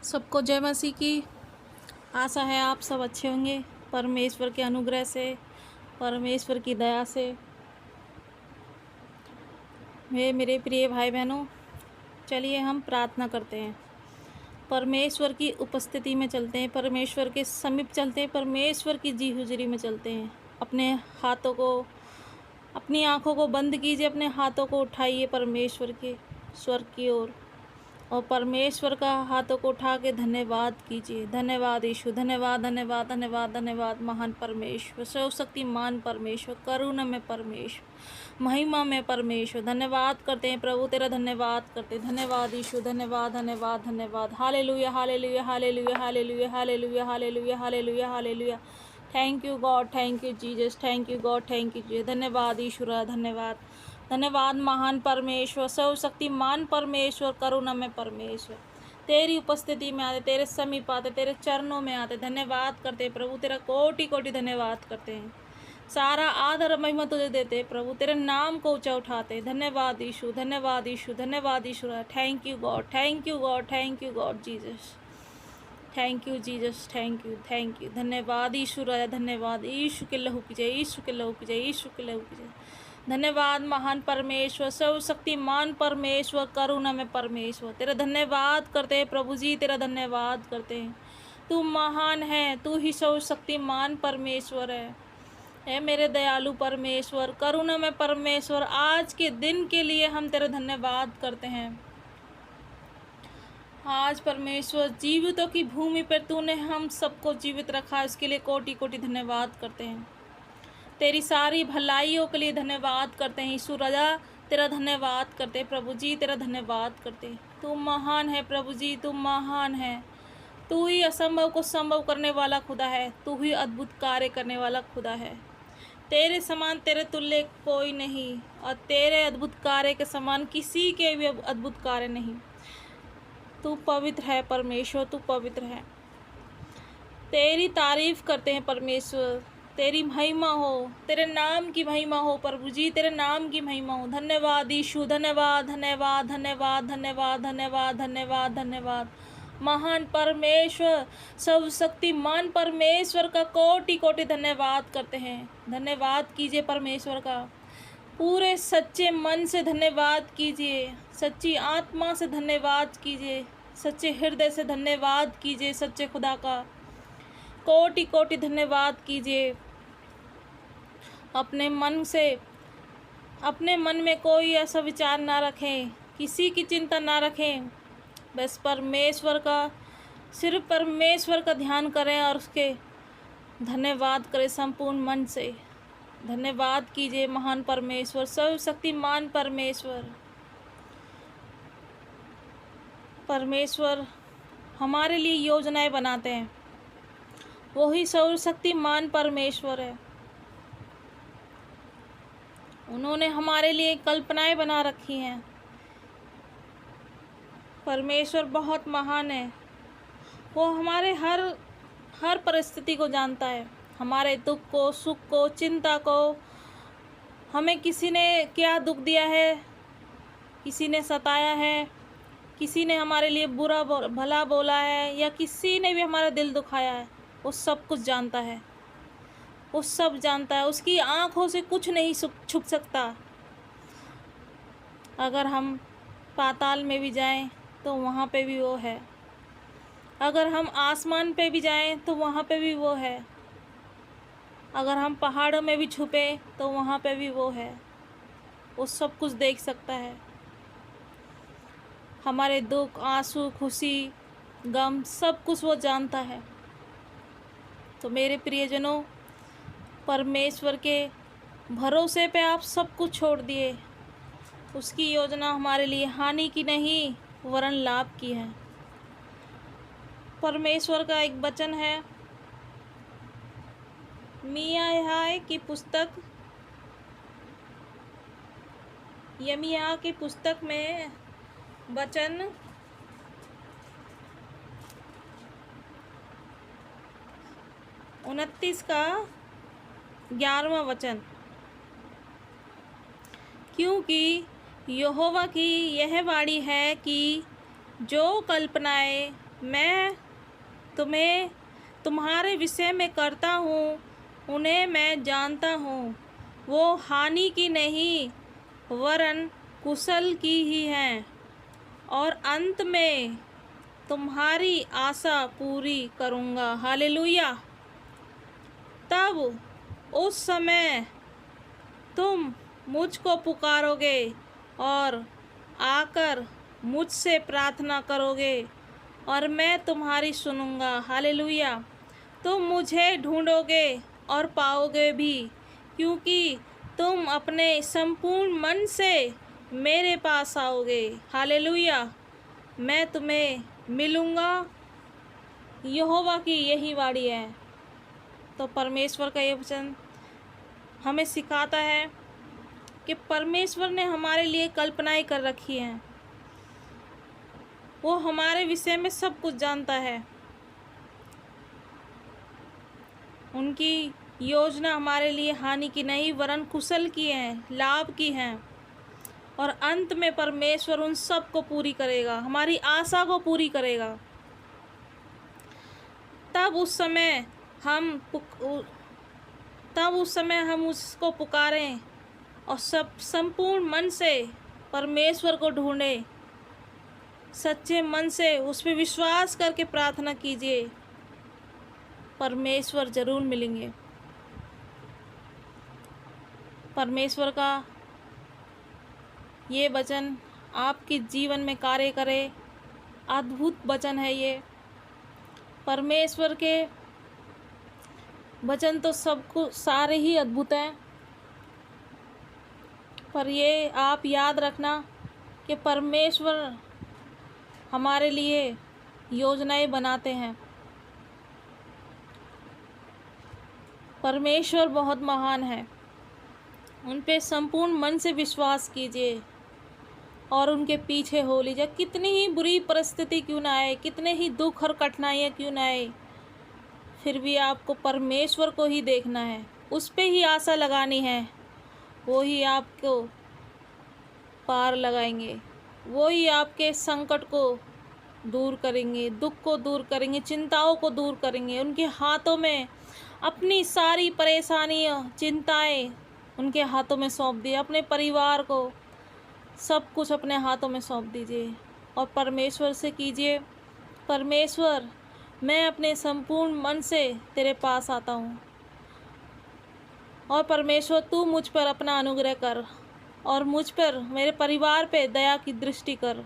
सबको जय मसीह की। आशा है आप सब अच्छे होंगे परमेश्वर के अनुग्रह से, परमेश्वर की दया से। मेरे प्रिय भाई बहनों, चलिए हम प्रार्थना करते हैं, परमेश्वर की उपस्थिति में चलते हैं, परमेश्वर के समीप चलते हैं, परमेश्वर की जी हुजूरी में चलते हैं। अपने हाथों को, अपनी आँखों को बंद कीजिए, अपने हाथों को उठाइए परमेश्वर के स्वर्ग की ओर और परमेश्वर का हाथों को उठा के धन्यवाद कीजिए। धन्यवाद यीशु, धन्यवाद धन्यवाद धन्यवाद धन्यवाद महान परमेश्वर, सर्वशक्तिमान परमेश्वर, करुणा में परमेश्वर, महिमा में परमेश्वर। धन्यवाद करते हैं प्रभु, तेरा धन्यवाद करते हैं। धन्यवाद यीशु, धन्यवाद धन्यवाद धन्यवाद। Hallelujah hallelujah hallelujah hallelujah hallelujah hallelujah hallelujah hallelujah. Thank you God, thank you Jesus, thank you God, thank you Jesus. धन्यवाद ईश्वर, धन्यवाद धन्यवाद महान परमेश्वर, सर्वशक्तिमान परमेश्वर, करुणा में परमेश्वर। तेरी उपस्थिति में आते, तेरे समीप आते, तेरे चरणों में आते, धन्यवाद करते हैं प्रभु, तेरा कोटि कोटि धन्यवाद करते हैं। सारा आदर महिमा तुझे देते हैं प्रभु, तेरे नाम को ऊंचा उठाते हैं। धन्यवाद यीशु, धन्यवाद यीशु, धन्यवाद ईश्वर। Thank you God, thank you God, thank you God Jesus, thank you Jesus, thank you, thank you. धन्यवाद ईश्वर, धन्यवाद यीशु के लहू की जय, यीशु के लहू की जय, यीशु के लहू की जय। धन्यवाद महान परमेश्वर, सर्वशक्तिमान परमेश्वर, करुणा में परमेश्वर। तेरा धन्यवाद करते हैं प्रभु जी, तेरा धन्यवाद करते हैं। तू महान है, तू ही सर्वशक्तिमान परमेश्वर है। हे मेरे दयालु परमेश्वर, करुणा में परमेश्वर, आज के दिन के लिए हम तेरा धन्यवाद करते हैं। आज परमेश्वर जीवितों की भूमि पर तूने हम सबको जीवित रखा है, इसके लिए कोटि कोटि धन्यवाद करते हैं। तेरी सारी भलाइयों के लिए धन्यवाद करते हैं यीशु राजा, तेरा धन्यवाद करते हैं प्रभु जी, तेरा धन्यवाद करते हैं। तू महान है प्रभु जी, तू महान है। तू ही असंभव को संभव करने वाला खुदा है, तू ही अद्भुत कार्य करने वाला खुदा है। तेरे समान, तेरे तुल्य कोई नहीं, और तेरे अद्भुत कार्य के समान किसी के भी अद्भुत कार्य नहीं। तू पवित्र है परमेश्वर, तू पवित्र है। तेरी तारीफ करते हैं परमेश्वर, तेरी महिमा हो, तेरे नाम की महिमा हो प्रभु जी, तेरे नाम की महिमा हो। धन्यवाद यीशु, धन्यवाद धन्यवाद धन्यवाद धन्यवाद धन्यवाद धन्यवाद धन्यवाद महान परमेश्वर, सर्वशक्तिमान परमेश्वर का कोटि कोटि धन्यवाद करते हैं। धन्यवाद कीजिए परमेश्वर का, पूरे सच्चे मन से धन्यवाद कीजिए, सच्ची आत्मा से धन्यवाद कीजिए, सच्चे हृदय से धन्यवाद कीजिए। सच्चे खुदा का कोटि कोटि धन्यवाद कीजिए। अपने मन से, अपने मन में कोई ऐसा विचार ना रखें, किसी की चिंता ना रखें, बस परमेश्वर का, सिर्फ परमेश्वर का ध्यान करें और उसके धन्यवाद करें संपूर्ण मन से। धन्यवाद कीजिए महान परमेश्वर, सर्वशक्तिमान परमेश्वर। परमेश्वर हमारे लिए योजनाएं बनाते हैं, वही सर्वशक्तिमान परमेश्वर है। उन्होंने हमारे लिए कल्पनाएं बना रखी हैं। परमेश्वर बहुत महान है, वो हमारे हर परिस्थिति को जानता है, हमारे दुख को, सुख को, चिंता को। हमें किसी ने क्या दुख दिया है, किसी ने सताया है, किसी ने हमारे लिए बुरा भला बोला है, या किसी ने भी हमारा दिल दुखाया है, वो सब कुछ जानता है, वो सब जानता है। उसकी आँखों से कुछ नहीं छुप सकता। अगर हम पाताल में भी जाएं तो वहाँ पे भी वो है, अगर हम आसमान पे भी जाएं तो वहाँ पे भी वो है, अगर हम पहाड़ों में भी छुपे तो वहाँ पे भी वो है। वो सब कुछ देख सकता है, हमारे दुख, आंसू, खुशी, गम, सब कुछ वो जानता है। तो मेरे प्रियजनों, परमेश्वर के भरोसे पे आप सब कुछ छोड़ दिए। उसकी योजना हमारे लिए हानि की नहीं वरन लाभ की है। परमेश्वर का एक वचन है, मियाह की पुस्तक, यमिया की पुस्तक में वचन 29 का 11वां वचन, क्योंकि यहोवा की यह वाणी है कि जो कल्पनाएं मैं तुम्हें तुम्हारे विषय में करता हूँ, उन्हें मैं जानता हूँ। वो हानि की नहीं वरन कुशल की ही हैं, और अंत में तुम्हारी आशा पूरी करूँगा। हालेलुया। तब उस समय तुम मुझको पुकारोगे और आकर मुझसे प्रार्थना करोगे और मैं तुम्हारी सुनूंगा। हालेलुया। तुम मुझे ढूंढोगे और पाओगे भी, क्योंकि तुम अपने संपूर्ण मन से मेरे पास आओगे। हालेलुया। मैं तुम्हें मिलूंगा। यहोवा की यही वाणी है। तो परमेश्वर का ये वचन हमें सिखाता है कि परमेश्वर ने हमारे लिए कल्पनाएं कर रखी हैं। वो हमारे विषय में सब कुछ जानता है। उनकी योजना हमारे लिए हानि की नहीं वरन कुशल की है, लाभ की है, और अंत में परमेश्वर उन सब को पूरी करेगा, हमारी आशा को पूरी करेगा। तब उस समय हम उसको पुकारें और सब संपूर्ण मन से परमेश्वर को ढूंढें। सच्चे मन से उस पर विश्वास करके प्रार्थना कीजिए, परमेश्वर जरूर मिलेंगे। परमेश्वर का ये वचन आपके जीवन में कार्य करे। अद्भुत वचन है ये। परमेश्वर के वचन तो सबको सारे ही अद्भुत हैं, पर ये आप याद रखना कि परमेश्वर हमारे लिए योजनाएं बनाते हैं। परमेश्वर बहुत महान है। उन पे संपूर्ण मन से विश्वास कीजिए और उनके पीछे हो लीजिए। कितनी ही बुरी परिस्थिति क्यों ना आए, कितने ही दुख और कठिनाइयाँ क्यों ना आए, फिर भी आपको परमेश्वर को ही देखना है, उस पे ही आशा लगानी है। वो ही आपको पार लगाएंगे, वो ही आपके संकट को दूर करेंगे, दुख को दूर करेंगे, चिंताओं को दूर करेंगे। उनके हाथों में अपनी सारी परेशानियाँ, चिंताएं उनके हाथों में सौंप दिए। अपने परिवार को सब कुछ अपने हाथों में सौंप दीजिए और परमेश्वर से कीजिए, परमेश्वर मैं अपने संपूर्ण मन से तेरे पास आता हूँ, और परमेश्वर तू मुझ पर अपना अनुग्रह कर और मुझ पर, मेरे परिवार पे दया की दृष्टि कर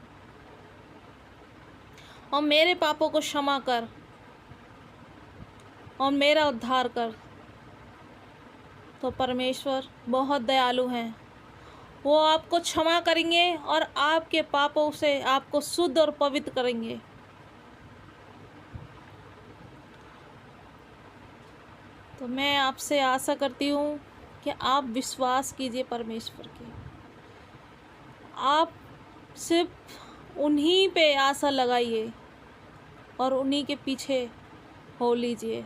और मेरे पापों को क्षमा कर और मेरा उद्धार कर। तो परमेश्वर बहुत दयालु हैं। वो आपको क्षमा करेंगे और आपके पापों से आपको शुद्ध और पवित्र करेंगे। तो मैं आपसे आशा करती हूँ कि आप विश्वास कीजिए परमेश्वर की। आप सिर्फ उन्हीं पे आशा लगाइए और उन्हीं के पीछे हो लीजिए।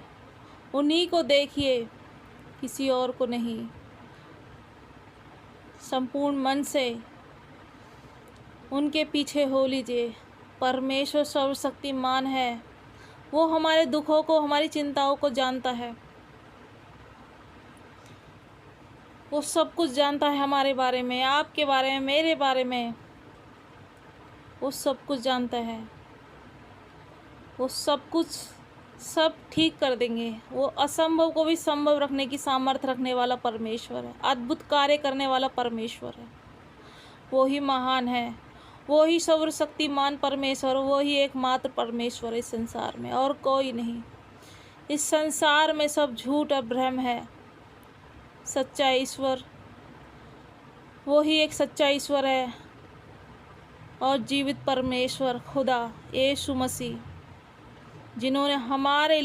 उन्हीं को देखिए, किसी और को नहीं। संपूर्ण मन से उनके पीछे हो लीजिए। परमेश्वर सर्वशक्तिमान है। वो हमारे दुखों को, हमारी चिंताओं को जानता है। वो सब कुछ जानता है हमारे बारे में, आपके बारे में, मेरे बारे में। वो सब कुछ जानता है। वो सब कुछ सब ठीक कर देंगे। वो असंभव को भी संभव रखने की सामर्थ्य रखने वाला परमेश्वर है। अद्भुत कार्य करने वाला परमेश्वर है। वो ही महान है। वो ही सर्वशक्तिमान परमेश्वर, वो ही एकमात्र परमेश्वर इस संसार में, और कोई नहीं। इस संसार में सब झूठ और भ्रम है। सच्चा ईश्वर वो ही एक सच्चा ईश्वर है और जीवित परमेश्वर खुदा यीशु मसीह, जिन्होंने हमारे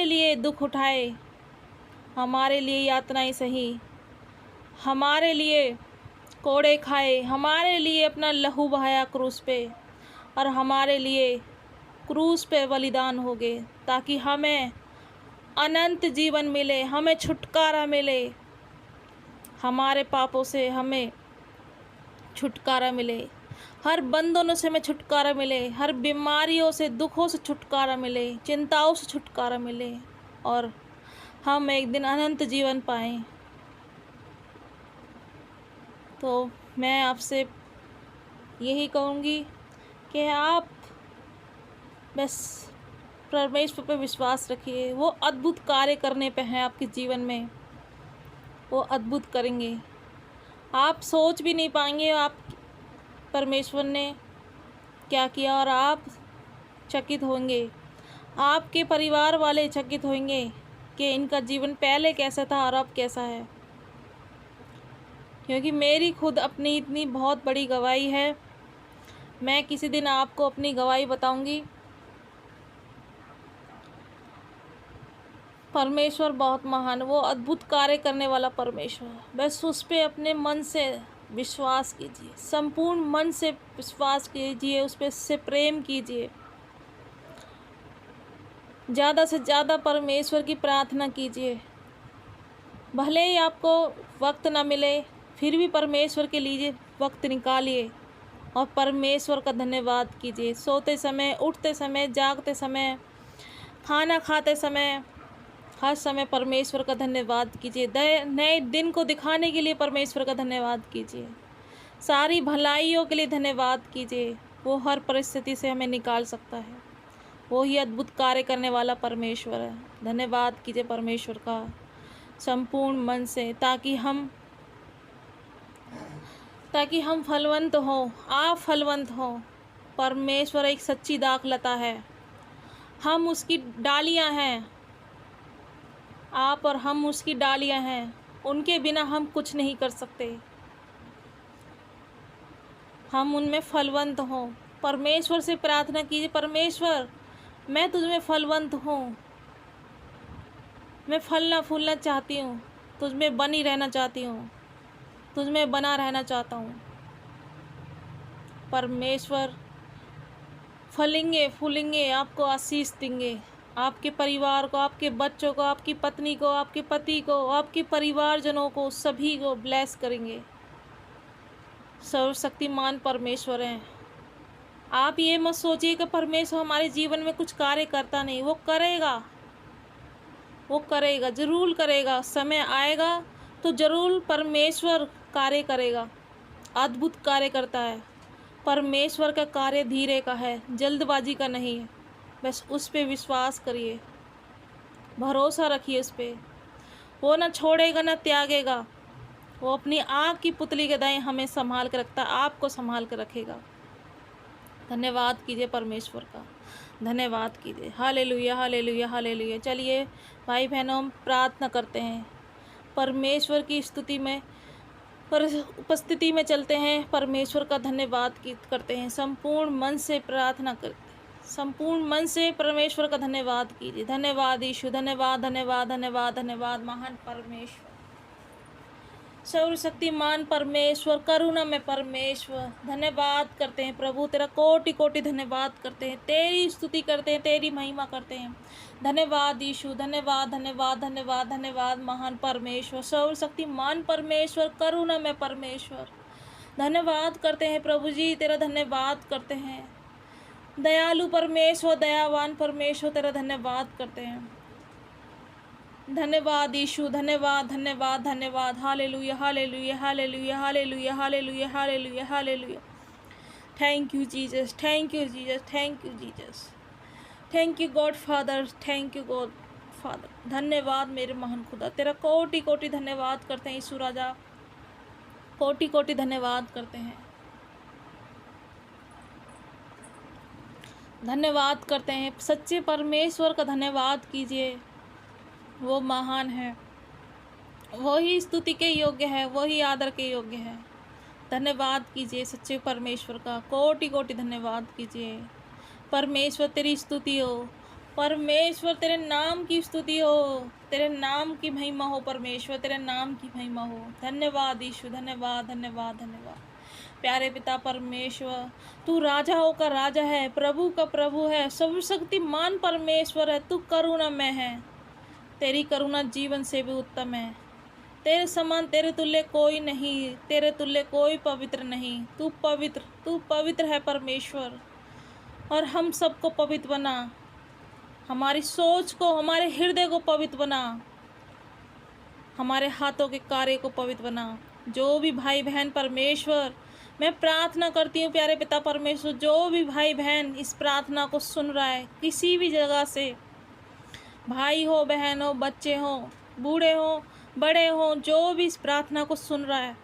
लिए दुख उठाए, हमारे लिए यातनाएं सही, हमारे लिए कोड़े खाए, हमारे लिए अपना लहू बहाया क्रूस पे, और हमारे लिए क्रूस पे बलिदान हो गए, ताकि हमें अनंत जीवन मिले, हमें छुटकारा मिले, हमारे पापों से हमें छुटकारा मिले। हर बंधनों से हमें छुटकारा मिले, हर बीमारियों से, दुखों से छुटकारा मिले, चिंताओं से छुटकारा मिले और हम एक दिन अनंत जीवन पाएं। तो मैं आपसे यही कहूँगी कि आप बस परमेश्वर पर विश्वास रखिए। वो अद्भुत कार्य करने पे हैं आपके जीवन में, वो अद्भुत करेंगे। आप सोच भी नहीं पाएंगे आप परमेश्वर ने क्या किया, और आप चकित होंगे, आपके परिवार वाले चकित होंगे कि इनका जीवन पहले कैसा था और अब कैसा है। क्योंकि मेरी खुद अपनी इतनी बहुत बड़ी गवाही है। मैं किसी दिन आपको अपनी गवाही बताऊंगी। परमेश्वर बहुत महान, वो अद्भुत कार्य करने वाला परमेश्वर। बस उस पर अपने मन से विश्वास कीजिए, संपूर्ण मन से विश्वास कीजिए, उस पर से प्रेम कीजिए, ज़्यादा से ज़्यादा परमेश्वर की प्रार्थना कीजिए। भले ही आपको वक्त ना मिले, फिर भी परमेश्वर के लिए वक्त निकालिए और परमेश्वर का धन्यवाद कीजिए। सोते समय, उठते समय, जागते समय, खाना खाते समय, हर समय परमेश्वर का धन्यवाद कीजिए। नए दिन को दिखाने के लिए परमेश्वर का धन्यवाद कीजिए। सारी भलाइयों के लिए धन्यवाद कीजिए। वो हर परिस्थिति से हमें निकाल सकता है। वो ही अद्भुत कार्य करने वाला परमेश्वर है। धन्यवाद कीजिए परमेश्वर का संपूर्ण मन से, ताकि हम फलवंत हों, आप फलवंत हों। परमेश्वर एक सच्ची दाखलता है, हम उसकी डालियां हैं। आप और हम उसकी डालियां हैं, उनके बिना हम कुछ नहीं कर सकते। हम उनमें फलवंत हों। परमेश्वर से प्रार्थना कीजिए, परमेश्वर मैं तुझ में फलवंत हूँ, मैं फलना फूलना चाहती हूँ, तुझ में बनी रहना चाहती हूँ, तुझ में बना रहना चाहता हूँ। परमेश्वर फलेंगे फूलेंगे, आपको आशीष देंगे, आपके परिवार को, आपके बच्चों को, आपकी पत्नी को, आपके पति को, आपके परिवारजनों को, सभी को ब्लेस करेंगे। सर्वशक्तिमान परमेश्वर हैं। आप ये मत सोचिए कि परमेश्वर हमारे जीवन में कुछ कार्य करता नहीं, वो करेगा, वो करेगा, जरूर करेगा। समय आएगा तो जरूर परमेश्वर कार्य करेगा, अद्भुत कार्य करता है। परमेश्वर का कार्य धीरे का है, जल्दबाजी का नहीं है। बस उस पर विश्वास करिए, भरोसा रखिए उस पर। वो ना छोड़ेगा ना त्यागेगा। वो अपनी आँख की पुतली के दाएं हमें संभाल कर रखता है, आपको संभाल कर रखेगा। धन्यवाद कीजिए परमेश्वर का, धन्यवाद कीजिए। Hallelujah hallelujah hallelujah. चलिए भाई बहनों, हम प्रार्थना करते हैं, परमेश्वर की स्तुति में उपस्थिति में चलते हैं, परमेश्वर का धन्यवाद करते हैं। संपूर्ण मन से प्रार्थना करते हैं, संपूर्ण मन से परमेश्वर का धन्यवाद कीजिए। धन्यवाद यीशु, धन्यवाद धन्यवाद धन्यवाद धन्यवाद महान परमेश्वर, सर्वशक्तिमान परमेश्वर, करुणा में परमेश्वर। धन्यवाद करते हैं प्रभु, तेरा कोटि कोटि धन्यवाद करते हैं, तेरी स्तुति करते हैं, तेरी महिमा करते हैं। धन्यवाद यीशु, धन्यवाद धन्यवाद धन्यवाद धन्यवाद महान परमेश्वर, सर्वशक्तिमान परमेश्वर, करुणा में परमेश्वर। धन्यवाद करते हैं प्रभु जी, तेरा धन्यवाद करते हैं। दयालु परमेश्वर, दयावान परमेश्वर, तेरा धन्यवाद करते हैं। धन्यवाद यीशु, धन्यवाद धन्यवाद धन्यवाद। Hallelujah hallelujah hallelujah hallelujah hallelujah hallelujah hallelujah. Thank you Jesus, thank you Jesus, thank you Jesus, thank you God father, thank you God father. धन्यवाद मेरे महान खुदा, तेरा कोटि कोटि धन्यवाद करते हैं यीशु राजा, कोटि कोटि धन्यवाद करते हैं। धन्यवाद करते हैं सच्चे परमेश्वर का, धन्यवाद कीजिए। वो महान है, वही स्तुति के योग्य है, वही आदर के योग्य है। धन्यवाद कीजिए सच्चे परमेश्वर का, कोटि कोटि धन्यवाद कीजिए। परमेश्वर तेरी स्तुति हो, परमेश्वर तेरे नाम की स्तुति हो, तेरे नाम की महिमा हो परमेश्वर, तेरे नाम की महिमा हो। धन्यवाद यीशु, धन्यवाद धन्यवाद धन्यवाद। प्यारे पिता परमेश्वर, तू राजाओं का राजा है, प्रभु का प्रभु है, सर्वशक्तिमान परमेश्वर है। तू करुणामय है, तेरी करुणा जीवन से भी उत्तम है, तेरे समान तेरे तुल्य कोई नहीं, तेरे तुल्य कोई पवित्र नहीं। तू पवित्र है परमेश्वर। और हम सबको पवित्र बना, हमारी सोच को, हमारे हृदय को पवित्र बना, हमारे हाथों के कार्य को पवित्र बना। जो भी भाई बहन परमेश्वर, मैं प्रार्थना करती हूँ प्यारे पिता परमेश्वर, जो भी भाई बहन इस प्रार्थना को सुन रहा है किसी भी जगह से, भाई हो, बहन हो, बच्चे हो, बूढ़े हो, बड़े हो, जो भी इस प्रार्थना को सुन रहा है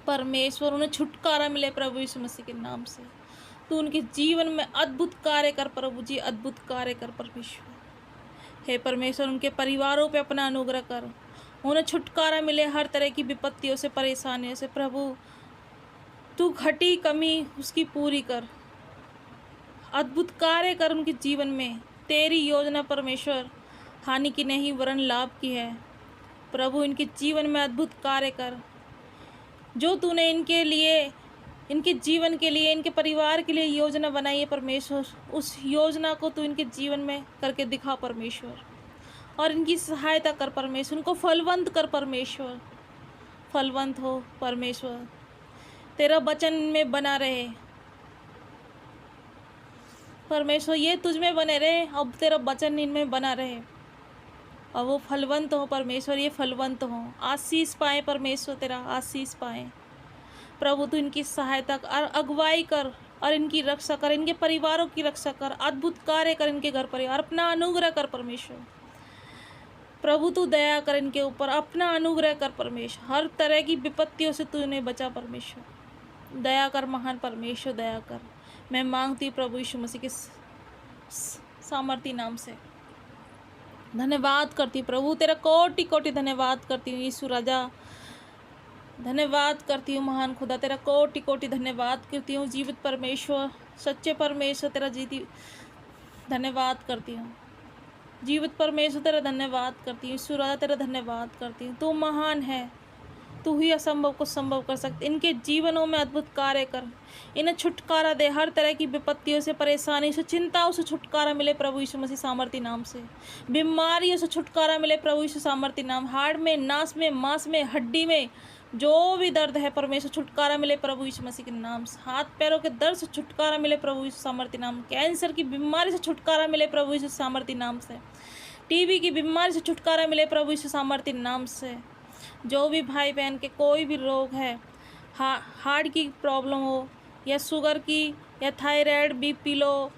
परमेश्वर, उन्हें छुटकारा मिले प्रभु यीशु मसीह के नाम से। तू उनके जीवन में अद्भुत कार्य कर प्रभु जी, अद्भुत कार्य कर परमेश्वर। हे परमेश्वर, उनके परिवारों पे अपना अनुग्रह कर, उन्हें छुटकारा मिले हर तरह की विपत्तियों से, परेशानियों से। प्रभु तू घटी कमी उसकी पूरी कर, अद्भुत कार्य कर उनके जीवन में। तेरी योजना परमेश्वर हानि की नहीं वरन लाभ की है। प्रभु इनके जीवन में अद्भुत कार्य कर, जो तूने इनके लिए, इनके जीवन के लिए, इनके परिवार के लिए योजना बनाई है परमेश्वर, उस योजना को तू इनके जीवन में करके दिखा परमेश्वर, और इनकी सहायता कर परमेश्वर, उनको फलवंत कर परमेश्वर, फलवंत हो परमेश्वर। तेरा वचन में बना रहे परमेश्वर, ये तुझ में बने रहे, अब तेरा वचन इनमें बना रहे और वो फलवंत हो परमेश्वर, ये फलवंत हो, आशीष पाए परमेश्वर, तेरा आशीष पाए प्रभु। तू इनकी सहायता और अगुवाई कर और इनकी रक्षा कर, इनके परिवारों की रक्षा कर, अद्भुत कार्य कर इनके घर परिवार, अपना अनुग्रह कर परमेश्वर। प्रभु तू दया कर इनके ऊपर, अपना अनुग्रह कर परमेश्वर, हर तरह की विपत्तियों से तू इन्हें बचा परमेश्वर, दया कर महान परमेश्वर, दया कर। मैं मांगती हूँ प्रभु यीशु मसीह के सामर्थी नाम से, धन्यवाद करती हूँ प्रभु, तेरा कोटि कोटि धन्यवाद करती हूँ यीशु राजा, धन्यवाद करती हूँ महान खुदा, तेरा कोटि कोटि धन्यवाद करती हूँ जीवित परमेश्वर, सच्चे परमेश्वर, तेरा जीती धन्यवाद करती हूँ जीवित परमेश्वर, तेरा धन्यवाद करती हूँ यीशु राजा, तेरा धन्यवाद करती हूँ। तू महान है, तू ही असंभव को संभव कर सकते। इनके जीवनों में अद्भुत कार्य कर, इन्हें छुटकारा दे हर तरह की विपत्तियों से, परेशानी से, चिंताओं से छुटकारा मिले प्रभु यीशु मसीह सामर्थी नाम से। बीमारियों से छुटकारा मिले प्रभु यीशु सामर्थी नाम। हाड़ में, नास में, मांस में, हड्डी में जो भी दर्द है परमेश्वर, छुटकारा मिले प्रभु यीशु मसीह के नाम से। हाथ पैरों के दर्द से छुटकारा मिले प्रभु यीशु सामर्थी नाम। कैंसर की बीमारी से छुटकारा मिले प्रभु यीशु सामर्थी नाम से। टीबी की बीमारी से छुटकारा मिले प्रभु यीशु सामर्थी नाम से। जो भी भाई बहन के कोई भी रोग है, हार्ट की प्रॉब्लम हो, या शुगर की, या थायराइड, बीपी लो,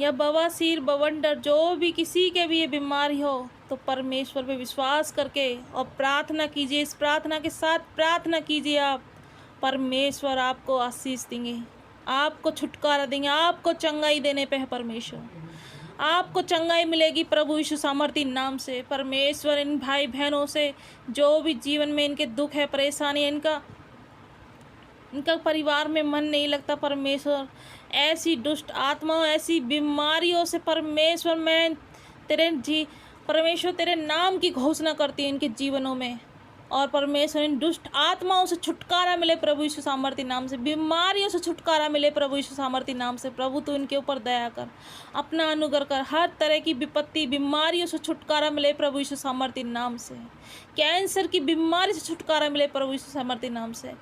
या बवासीर, बवंडर, जो भी किसी के भी ये बीमारी हो, तो परमेश्वर पे विश्वास करके और प्रार्थना कीजिए। इस प्रार्थना के साथ प्रार्थना कीजिए आप, परमेश्वर आपको आशीष देंगे, आपको छुटकारा देंगे, आपको चंगाई देने पे है परमेश्वर, आपको चंगाई मिलेगी प्रभु यीशु सामर्थी नाम से। परमेश्वर इन भाई बहनों से जो भी जीवन में इनके दुख है, परेशानी है, इनका परिवार में मन नहीं लगता परमेश्वर, ऐसी दुष्ट आत्माओं, ऐसी बीमारियों से परमेश्वर मैं परमेश्वर तेरे नाम की घोषणा करती हूँ इनके जीवनों में, और परमेश्वर इन दुष्ट आत्माओं से छुटकारा मिले प्रभु यीशु सामर्थी नाम से। बीमारियों से छुटकारा मिले प्रभु यीशु सामर्थी नाम से। प्रभु तू इनके ऊपर दया कर, अपना अनुग्रह कर, हर तरह की विपत्ति, बीमारियों से छुटकारा मिले प्रभु यीशु सामर्थी नाम से। कैंसर की बीमारी से छुटकारा मिले प्रभु यीशु सामर्थी नाम से।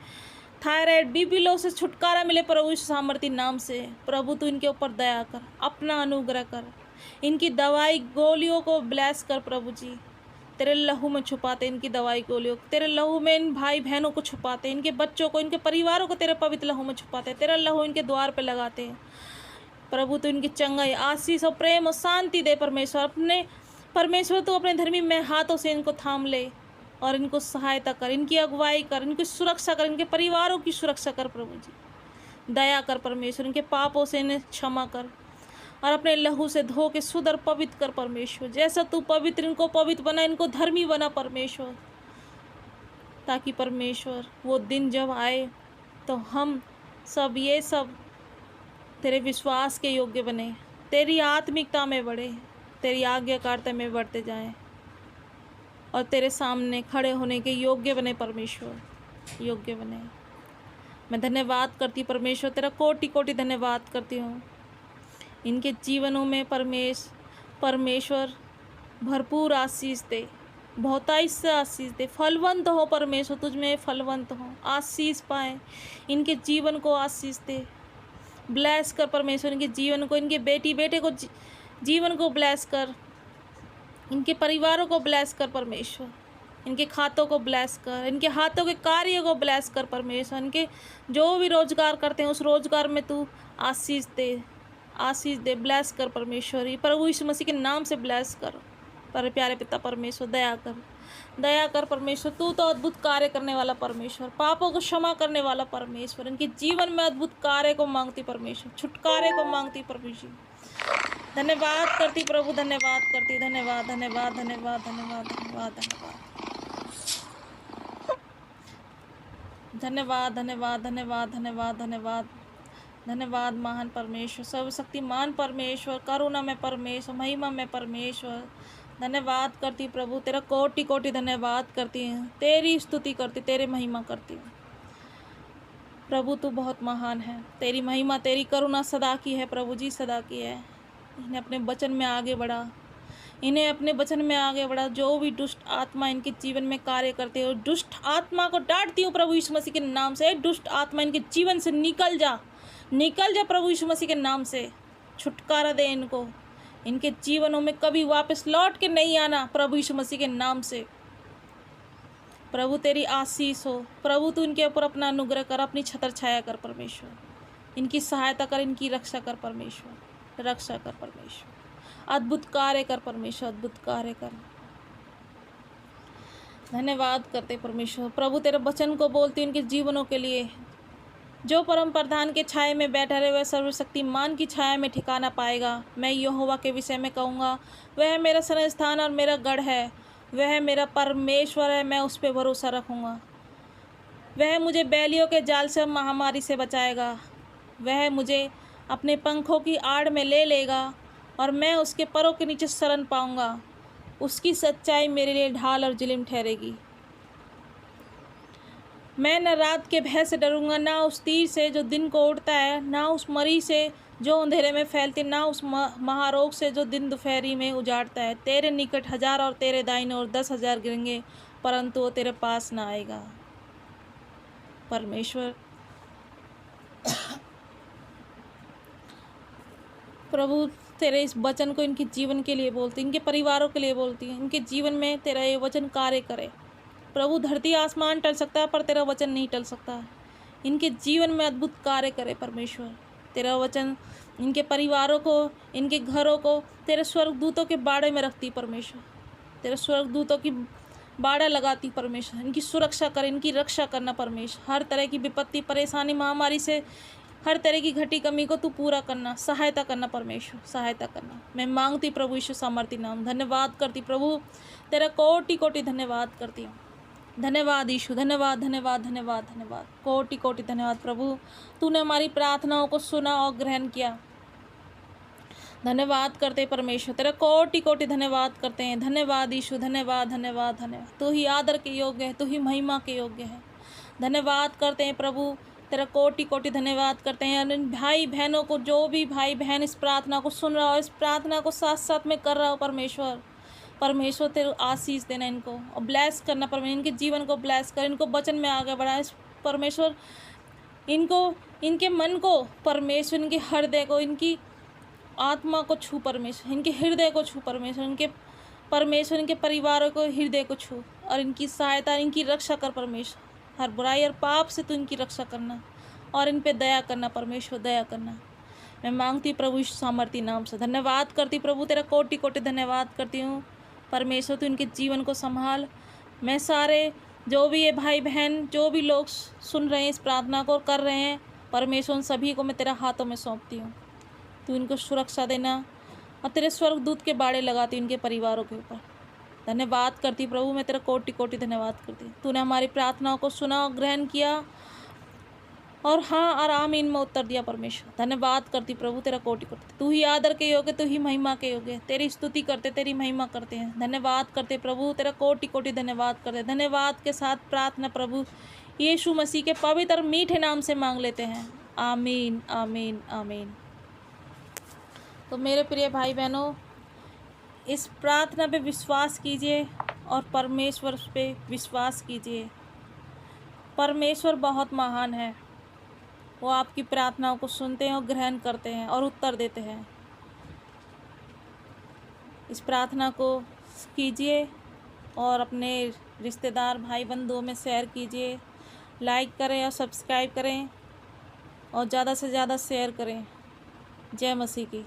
थायराइड, बीपी लो से छुटकारा मिले प्रभु यीशु सामर्थी नाम से। प्रभु तू इनके ऊपर दया कर, अपना अनुग्रह कर, इनकी दवाई गोलियों को ब्लेस कर प्रभु जी, तेरे लहू में छुपाते इनकी दवाई गोलियों, तेरे लहू में इन भाई बहनों को छुपाते, इनके बच्चों को, इनके परिवारों को तेरे पवित्र लहू में छुपाते, तेरा लहू इनके द्वार पे लगाते हैं प्रभु। तो इनकी चंगाई, आशीष और प्रेम और शांति दे परमेश्वर। अपने परमेश्वर तो अपने धर्मी में हाथों से इनको थाम ले और इनको सहायता कर, इनकी अगुवाई कर, इनकी सुरक्षा कर, इनके परिवारों की सुरक्षा कर प्रभु जी, दया कर परमेश्वर। इनके पापों से इन्हें क्षमा कर और अपने लहू से धो के सुधर पवित्र कर परमेश्वर। जैसा तू पवित्र, इनको पवित्र बना, इनको धर्मी बना परमेश्वर, ताकि परमेश्वर वो दिन जब आए तो हम सब ये सब तेरे विश्वास के योग्य बने, तेरी आत्मिकता में बढ़े, तेरी आज्ञाकारिता में बढ़ते जाएं और तेरे सामने खड़े होने के योग्य बने परमेश्वर, योग्य बने। मैं धन्यवाद करती परमेश्वर, तेरा कोटि कोटि धन्यवाद करती हूँ। इनके जीवनों में परमेश्वर भरपूर आशीष दे, बहुताई से आशीष दे, फलवंत हो परमेश्वर, तुझ में फलवंत हो, आशीष पाए, इनके जीवन को आशीष दे, ब्लेस कर परमेश्वर, इनके जीवन को, इनके बेटी बेटे को जीवन को ब्लेस कर, इनके परिवारों को ब्लेस कर परमेश्वर, इनके खातों को ब्लेस कर, इनके हाथों के कार्य को ब्लेस कर परमेश्वर, इनके जो भी रोजगार करते हैं उस रोजगार में तू आशीष दे, आशीष दे, ब्लेस कर परमेश्वर, प्रभु यीशु मसीह के नाम से ब्लेस कर। पर प्यारे पिता परमेश्वर दया कर, दया कर परमेश्वर, तू तो अद्भुत कार्य करने वाला परमेश्वर, पापों को क्षमा करने वाला परमेश्वर, इनके जीवन में अद्भुत कार्य को मांगती परमेश्वर, छुटकारे को मांगती परमेश्वर। धन्यवाद करती प्रभु, धन्यवाद करती, धन्यवाद धन्यवाद धन्यवाद धन्यवाद धन्यवाद धन्यवाद धन्यवाद धन्यवाद धन्यवाद धन्यवाद धन्यवाद महान परमेश्वर, सर्वशक्तिमान परमेश्वर, करुणा में परमेश्वर, महिमा में परमेश्वर, धन्यवाद करती प्रभु, तेरा कोटि कोटि धन्यवाद करती हैं, तेरी स्तुति करती, तेरे महिमा करती हूँ प्रभु। तू बहुत महान है, तेरी महिमा तेरी करुणा सदा की है प्रभु जी, सदा की है। इन्हें अपने वचन में आगे बढ़ा, इन्हें अपने वचन में आगे बढ़ा। जो भी दुष्ट आत्मा इनके जीवन में कार्य करते हो, दुष्ट आत्मा को डांटती हूँ प्रभु यीशु मसीह के नाम से। दुष्ट आत्मा इनके जीवन से निकल जा, निकल जा प्रभु यीशु मसीह के नाम से, छुटकारा दे इनको, इनके जीवनों में कभी वापस लौट के नहीं आना प्रभु यीशु मसीह के नाम से। प्रभु तेरी आशीष हो प्रभु, तू इनके ऊपर अपना अनुग्रह कर, अपनी छतर छाया कर परमेश्वर, इनकी सहायता कर, इनकी रक्षा कर परमेश्वर, रक्षा कर परमेश्वर, अद्भुत कार्य कर परमेश्वर, अद्भुत कार्य कर। धन्यवाद करते परमेश्वर प्रभु, तेरे वचन को बोलती इनके जीवनों के लिए। जो परम प्रधान के छाये में बैठा रहे वह सर्वशक्तिमान की छाया में ठिकाना पाएगा। मैं यहोवा के विषय में कहूँगा, वह मेरा शरण और मेरा गढ़ है, वह मेरा परमेश्वर है, मैं उस पर भरोसा रखूँगा। वह मुझे बैलियों के जाल से, महामारी से बचाएगा। वह मुझे अपने पंखों की आड़ में ले लेगा और मैं उसके परों के नीचे शरण पाऊँगा। उसकी सच्चाई मेरे लिए ढाल और जिलिम ठहरेगी। मैं न रात के भय से डरूंगा, ना उस तीर से जो दिन को उड़ता है, ना उस मरी से जो अंधेरे में फैलती, ना उस महारोग से जो दिन दोपहरी में उजाड़ता है। तेरे निकट 1000 और तेरे दाहिने ओर 10,000 गिरेंगे, परंतु वो तेरे पास ना आएगा। परमेश्वर प्रभु, तेरे इस वचन को इनके जीवन के लिए बोलती, इनके परिवारों के लिए बोलती है, इनके जीवन में तेरा ये वचन कार्य करे प्रभु। धरती आसमान टल सकता है पर तेरा वचन नहीं टल सकता। इनके जीवन में अद्भुत कार्य करे परमेश्वर। तेरा वचन इनके परिवारों को, इनके घरों को तेरे स्वर्गदूतों के बाड़े में रखती परमेश्वर, तेरे स्वर्गदूतों की बाड़ा लगाती परमेश्वर। इनकी सुरक्षा कर, इनकी रक्षा करना परमेश्वर। हर तरह की विपत्ति, परेशानी, महामारी से, हर तरह की घटी कमी को तू पूरा करना, सहायता करना परमेश्वर, सहायता करना। मैं मांगती प्रभु यीशु सामर्थी नाम। धन्यवाद करती प्रभु, तेरा कोटि कोटि धन्यवाद करती हूँ। धन्यवाद यीशु, धन्यवाद धन्यवाद धन्यवाद धन्यवाद, कोटि कोटि धन्यवाद प्रभु। तूने हमारी प्रार्थनाओं को सुना और ग्रहण किया। धन्यवाद करते परमेश्वर, तेरा कोटि कोटि धन्यवाद करते हैं। धन्यवाद यीशु, धन्यवाद धन्यवाद धन्यवाद। तू ही आदर के योग्य है, तू ही महिमा के योग्य है। धन्यवाद करते हैं प्रभु, तेरा कोटि कोटि धन्यवाद करते हैं। भाई बहनों को, जो भी भाई बहन इस प्रार्थना को सुन रहा हो, इस प्रार्थना को साथ साथ में कर रहा हो परमेश्वर, परमेश्वर तेरे आशीष देना इनको और ब्लेस करना परमेश्वर। इनके जीवन को ब्लेस कर, इनको वचन में आगे बढ़ाए परमेश्वर। इनको, इनके मन को परमेश्वर, इनके हृदय को, इनकी आत्मा को छू परमेश्वर, इनके हृदय को छू परमेश्वर, इनके परमेश्वर, इनके परिवारों को, हृदय को छू और इनकी सहायता, इनकी रक्षा कर परमेश्वर। हर बुराई और पाप से तू इनकी रक्षा करना और इन पे दया करना परमेश्वर, दया करना। मैं मांगती प्रभु इस सामर्थी नाम से। धन्यवाद करती प्रभु, तेरा कोटि कोटि धन्यवाद करती हूँ परमेश्वर। तू इनके जीवन को संभाल। मैं सारे जो भी ये भाई बहन, जो भी लोग सुन रहे हैं इस प्रार्थना को कर रहे हैं परमेश्वर, उन सभी को मैं तेरा हाथों में सौंपती हूँ। तू इनको सुरक्षा देना और तेरे स्वर्गदूत के बाड़े लगाती इनके परिवारों के ऊपर। धन्यवाद करती प्रभु, मैं तेरा कोटि कोटि धन्यवाद करती। तूने हमारी प्रार्थनाओं को सुना और ग्रहण किया और हाँ और आमीन में उत्तर दिया परमेश्वर। धन्यवाद करती प्रभु, तेरा कोटि कोटि। तू ही आदर के योग्य, तू ही महिमा के योग्य। तेरी स्तुति करते, तेरी महिमा करते हैं। धन्यवाद करते प्रभु, तेरा कोटि कोटि धन्यवाद करते। धन्यवाद के साथ प्रार्थना प्रभु यीशु मसीह के पवित्र और मीठे नाम से मांग लेते हैं। आमीन आमीन आमीन। तो मेरे प्रिय भाई बहनों, इस प्रार्थना पे विश्वास कीजिए और परमेश्वर पे विश्वास कीजिए। परमेश्वर बहुत महान है। वो आपकी प्रार्थनाओं को सुनते हैं और ग्रहण करते हैं और उत्तर देते हैं। इस प्रार्थना को कीजिए और अपने रिश्तेदार भाई बंधुओं में शेयर कीजिए। लाइक करें और सब्सक्राइब करें और ज़्यादा से ज़्यादा शेयर करें। जय मसीह की।